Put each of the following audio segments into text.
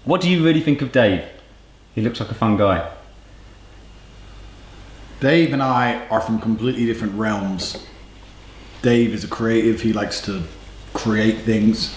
What do you really think of Dave? He looks like a fun guy. Dave and I are from completely different realms. Dave is a creative. He likes to create things.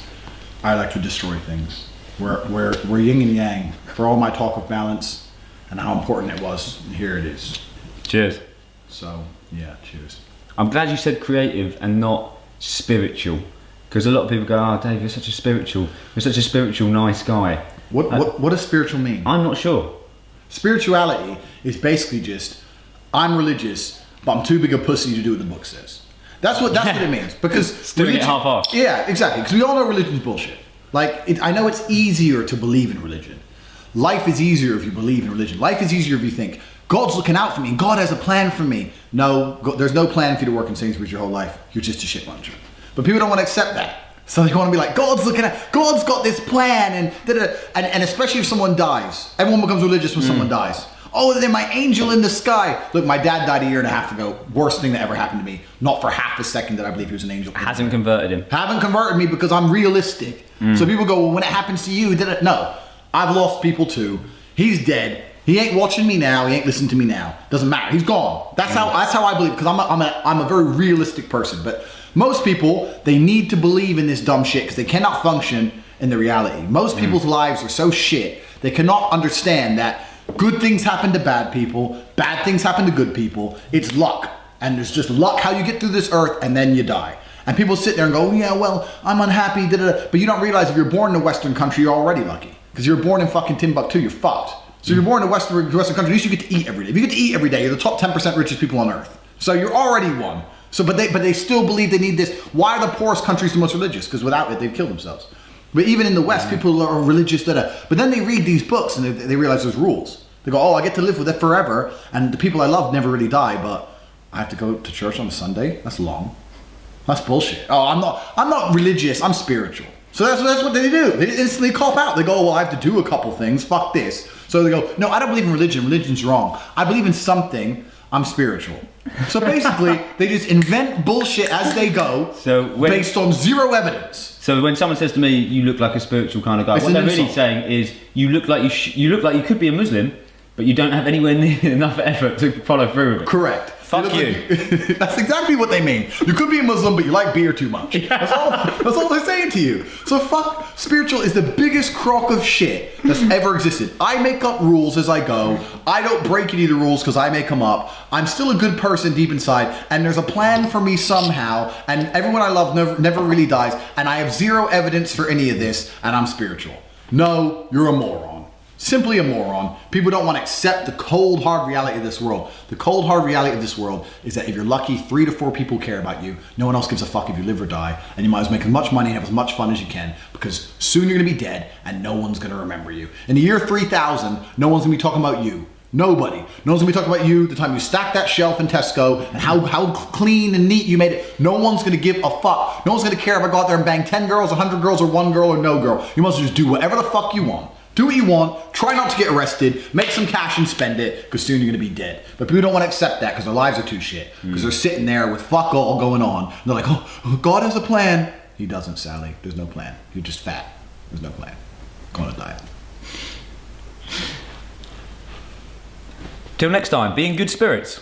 I like to destroy things. We're yin and yang. For all my talk of balance and how important it was, here it is. Cheers. So, yeah, cheers. I'm glad you said creative and not spiritual. Because a lot of people go, oh, Dave, you're such a spiritual, nice guy. What does spiritual mean? I'm not sure. Spirituality is basically just, I'm religious, but I'm too big a pussy to do what the book says. That's what it means. Because doing it half-assed. Yeah, exactly. Because we all know religion's bullshit. Like, I know it's easier to believe in religion. Life is easier if you believe in religion. Life is easier if you think, God's looking out for me. God has a plan for me. No, there's no plan for you to work in Sainsbury's your whole life. You're just a shit muncher. But people don't want to accept that. So they want to be like, God's got this plan, and especially if someone dies. Everyone becomes religious when someone dies. Oh, they're my angel in the sky. Look, my dad died a year and a half ago. Worst thing that ever happened to me. Not for half a second that I believe he was an angel. Hasn't converted him. Haven't converted me because I'm realistic. So people go, well, when it happens to you, no. I've lost people too. He's dead. He ain't watching me now. He ain't listening to me now. Doesn't matter. He's gone. That's how I believe. Because I'm a very realistic person. But most people, they need to believe in this dumb shit because they cannot function in the reality. Most people's lives are so shit. They cannot understand that good things happen to bad people. Bad things happen to good people. It's luck. And there's just luck how you get through this earth and then you die. And people sit there and go, yeah, well, I'm unhappy. But you don't realize if you're born in a Western country, you're already lucky. Because you're born in fucking Timbuktu, you're fucked. So you're born in a Western country, at least you get to eat every day. If you get to eat every day, you're the top 10% richest people on earth. So you're already one. So, but they still believe they need this. Why are the poorest countries the most religious? Because without it, they'd kill themselves. But even in the West, people are religious. But then they read these books and they realize there's rules. They go, oh, I get to live with it forever. And the people I love never really die, but I have to go to church on a Sunday? That's long. That's bullshit. Oh, I'm not religious. I'm spiritual. So that's what they do. They instantly cop out. They go, oh, well, I have to do a couple things. Fuck this. So they go, no, I don't believe in religion. Religion's wrong. I believe in something. I'm spiritual. So basically, they just invent bullshit as they go, based on zero evidence. So when someone says to me, "You look like a spiritual kind of guy," what they're really saying is, "You look like you could be a Muslim, but you don't have anywhere near enough effort to follow through with it." Correct. Fuck you. That's exactly what they mean. You could be a Muslim, but you like beer too much. That's all they're saying to you. So fuck, spiritual is the biggest crock of shit that's ever existed. I make up rules as I go. I don't break any of the rules because I make them up. I'm still a good person deep inside, and there's a plan for me somehow, and everyone I love never really dies, and I have zero evidence for any of this, and I'm spiritual. No, you're a moron. Simply a moron. People don't want to accept the cold, hard reality of this world. The cold, hard reality of this world is that if you're lucky, 3 to 4 people care about you. No one else gives a fuck if you live or die. And you might as well make as much money and have as much fun as you can, because soon you're going to be dead and no one's going to remember you. In the year 3000, no one's going to be talking about you. Nobody. No one's going to be talking about you, the time you stacked that shelf in Tesco, and how clean and neat you made it. No one's going to give a fuck. No one's going to care if I go out there and bang 10 girls, 100 girls, or 1 girl, or no girl. You must just do whatever the fuck you want. Do what you want, try not to get arrested, make some cash and spend it, because soon you're going to be dead. But people don't want to accept that because their lives are too shit. Because they're sitting there with fuck all going on. And they're like, oh, God has a plan. He doesn't, Sally. There's no plan. You're just fat. There's no plan. Go on a diet. Till next time, be in good spirits.